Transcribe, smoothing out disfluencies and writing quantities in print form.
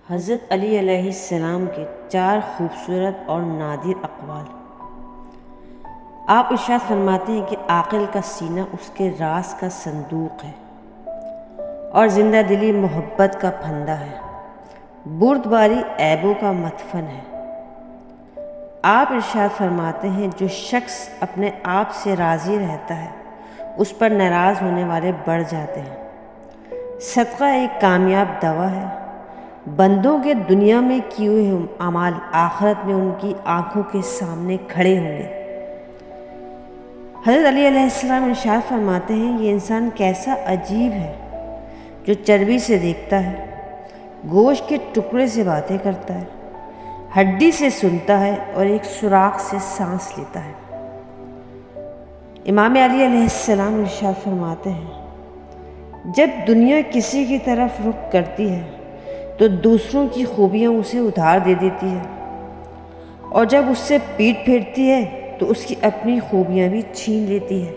حضرت علی علیہ السلام کے 4 خوبصورت اور نادر اقوال۔ آپ ارشاد فرماتے ہیں کہ عاقل کا سینہ اس کے راز کا صندوق ہے اور زندہ دلی محبت کا پھندہ ہے، بردباری عیبوں کا مدفن ہے۔ آپ ارشاد فرماتے ہیں جو شخص اپنے آپ سے راضی رہتا ہے اس پر ناراض ہونے والے بڑھ جاتے ہیں۔ صدقہ ایک کامیاب دوا ہے۔ بندوں کے دنیا میں کیے ہوئے اعمال آخرت میں ان کی آنکھوں کے سامنے کھڑے ہوں گے۔ حضرت علی علیہ السلام ارشاد فرماتے ہیں یہ انسان کیسا عجیب ہے جو چربی سے دیکھتا ہے، گوشت کے ٹکڑے سے باتیں کرتا ہے، ہڈی سے سنتا ہے اور ایک سوراخ سے سانس لیتا ہے۔ امام علی علیہ السلام ارشاد فرماتے ہیں جب دنیا کسی کی طرف رخ کرتی ہے تو دوسروں کی خوبیاں اسے ادھار دے دیتی ہے، اور جب اس سے پیٹھ پھیرتی ہے تو اس کی اپنی خوبیاں بھی چھین لیتی ہے۔